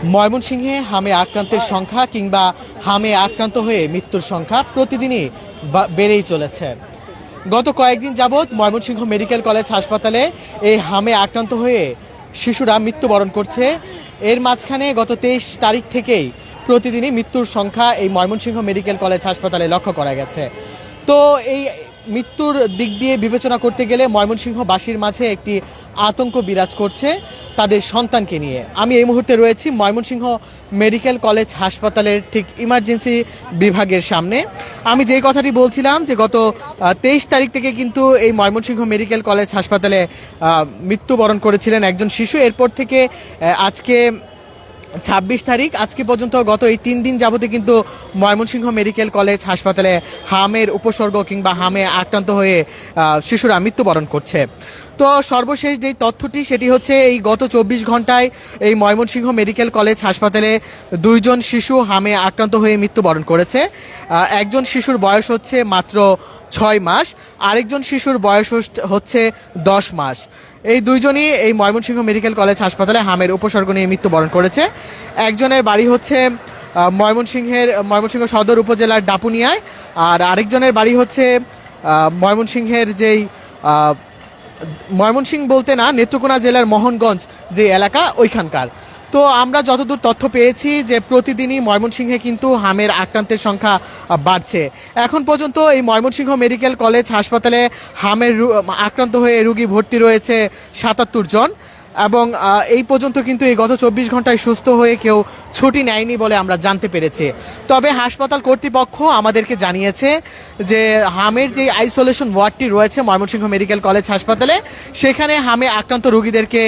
ময়মনসিংহে হামে আক্রান্তের সংখ্যা কিংবা হামে আক্রান্ত হয়ে মৃত্যুর সংখ্যা প্রতিদিনই বেড়েই চলেছে। গত কয়েকদিন যাবৎ ময়মনসিংহ মেডিকেল কলেজ হাসপাতালে এই হামে আক্রান্ত হয়ে শিশুরা মৃত্যুবরণ করছে। এর মাঝখানে গত 23 তারিখ থেকেই প্রতিদিনই মৃত্যুর সংখ্যা এই ময়মনসিংহ মেডিকেল কলেজ হাসপাতালে লক্ষ্য করা গেছে। তো এই মৃত্যুর দিক দিয়ে বিবেচনা করতে গেলে ময়মনসিংহবাসীর মাঝে একটি আতঙ্ক বিরাজ করছে তাদের সন্তানকে নিয়ে। আমি এই মুহূর্তে রয়েছি ময়মনসিংহ মেডিকেল কলেজ হাসপাতালের ঠিক ইমার্জেন্সি বিভাগের সামনে। আমি যেই কথাটি বলছিলাম যে গত 23 তারিখ থেকে কিন্তু এই ময়মনসিংহ মেডিকেল কলেজ হাসপাতালে মৃত্যুবরণ করেছিলেন একজন শিশু। এরপর থেকে আজকে 26 তারিখ, আজকে পর্যন্ত গত এই 3 দিন যাবতে কিন্তু ময়মনসিংহ মেডিকেল কলেজ হাসপাতালে হামের উপসর্গ কিংবা হামে আক্রান্ত হয়ে শিশুরা মৃত্যুবরণ করছে। তো সর্বশেষ যেই তথ্যটি সেটি হচ্ছে এই গত 24 ঘন্টায় এই ময়মনসিংহ মেডিকেল কলেজ হাসপাতালে 2 জন শিশু হামে আক্রান্ত হয়ে মৃত্যুবরণ করেছে। একজন শিশুর বয়স হচ্ছে মাত্র 6 মাস, আরেকজন শিশুর বয়স হচ্ছে 10 মাস। এই 2 জনই এই ময়মনসিংহ মেডিকেল কলেজ হাসপাতালে হামের উপসর্গ নিয়ে মৃত্যুবরণ করেছে। একজনের বাড়ি হচ্ছে ময়মনসিংহ সদর উপজেলার ডাপুনিয়ায়, আর আরেকজনের বাড়ি হচ্ছে ময়মনসিংহের যেই ময়মনসিংহ বলতে না, নেত্রকোনা জেলার মোহনগঞ্জ যে এলাকা ওইখানকার। তো আমরা যতদূর তথ্য পেয়েছি যে প্রতিদিনই ময়মনসিংহে কিন্তু হামের আক্রান্তের সংখ্যা বাড়ছে। এখন পর্যন্ত এই ময়মনসিংহ মেডিকেল কলেজ হাসপাতালে হামের আক্রান্ত হয়ে রোগী ভর্তি রয়েছে 77 জন, এবং এই পর্যন্ত কিন্তু এই গত 24 ঘন্টায় সুস্থ হয়ে কেউ ছুটি নেয়নি বলে আমরা জানতে পেরেছি। তবে হাসপাতাল কর্তৃপক্ষ আমাদেরকে জানিয়েছে যে হামের যে আইসোলেশন ওয়ার্ডটি রয়েছে ময়মনসিংহ মেডিকেল কলেজ হাসপাতালে, সেখানে হামে আক্রান্ত রোগীদেরকে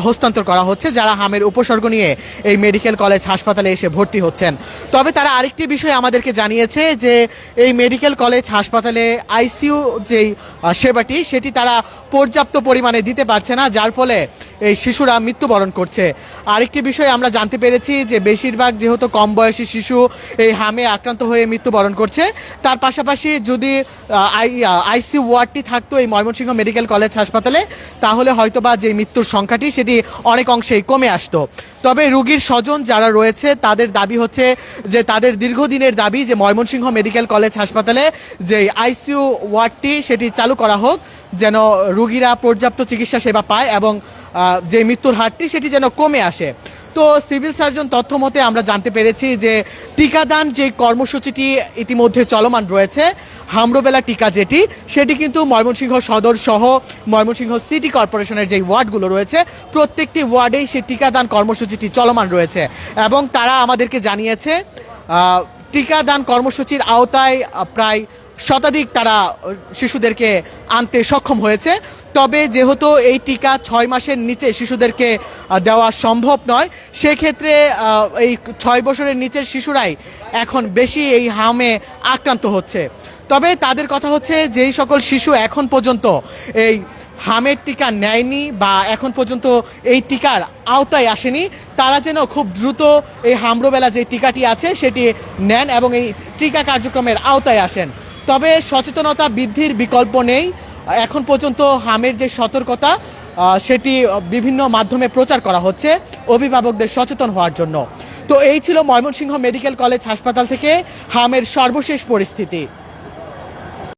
হস্তান্তর করা হচ্ছে যারা হামের উপসর্গ নিয়ে এই মেডিকেল কলেজ হাসপাতালে এসে ভর্তি হচ্ছেন। তবে তারা আরেকটি বিষয় আমাদেরকে জানিয়েছে যে এই মেডিকেল কলেজ হাসপাতালে আইসিইউ যেই সেবাটি সেটি তারা পর্যাপ্ত পরিমাণে দিতে পারছে না, যার ফলে এই শিশুরা মৃত্যুবরণ করছে। আরেকটি বিষয় আমরা জানতে পেরেছি যে বেশিরভাগ যেহেতু কম বয়সী শিশু এই হামে আক্রান্ত হয়ে মৃত্যুবরণ করছে, তার পাশাপাশি যদি আইসিইউ ওয়ার্ডটি থাকতো এই ময়মনসিংহ মেডিকেল কলেজ হাসপাতালে, তাহলে হয়তোবা যে মৃত্যুর সংখ্যাটি সেটি অনেক অংশেই কমে আসতো। তবে রোগীর স্বজন যারা রয়েছে তাদের দাবি হচ্ছে যে তাদের দীর্ঘদিনের দাবি যে ময়মনসিংহ মেডিকেল কলেজ হাসপাতালে যে আইসিইউ ওয়ার্ডটি সেটি চালু করা হোক, যেন রোগীরা পর্যাপ্ত চিকিৎসা সেবা পায় এবং যে মৃত্যুর হারটি সেটি যেন কমে আসে। তো সিভিল সার্জন তথ্য মতে আমরা জানতে পেরেছি যে টিকাদান যে কর্মসূচিটি ইতিমধ্যে চলমান রয়েছে, হামরোবেলা টিকা যেটি, সেটি কিন্তু ময়মনসিংহ সদর সহ ময়মনসিংহ সিটি কর্পোরেশনের যে ওয়ার্ডগুলো রয়েছে প্রত্যেকটি ওয়ার্ডেই সেই টিকাদান কর্মসূচিটি চলমান রয়েছে। এবং তারা আমাদেরকে জানিয়েছে টিকাদান কর্মসূচির আওতায় প্রায় শতাধিক তারা শিশুদেরকে আনতে সক্ষম হয়েছে। তবে যেহেতু এই টিকা 6 মাসের নিচে শিশুদেরকে দেওয়া সম্ভব নয়, সেক্ষেত্রে এই 6 বছরের নিচের শিশুরাই এখন বেশি এই হামে আক্রান্ত হচ্ছে। তবে তাদের কথা হচ্ছে যেই সকল শিশু এখন পর্যন্ত এই হামের টিকা নেয়নি বা এখন পর্যন্ত এই টিকার আওতায় আসেনি, তারা যেন খুব দ্রুত এই হামরোবেলা যে টিকাটি আছে সেটি নেন এবং এই টিকা কার্যক্রমের আওতায় আসেন। তবে সচেতনতা বৃদ্ধির বিকল্প নেই। এখন পর্যন্ত হামের যে সতর্কতা সেটি বিভিন্ন মাধ্যমে প্রচার করা হচ্ছে অভিভাবকদের সচেতন হওয়ার জন্য। তো এই ছিল ময়মনসিংহ মেডিকেল কলেজ হাসপাতাল থেকে হামের সর্বশেষ পরিস্থিতি।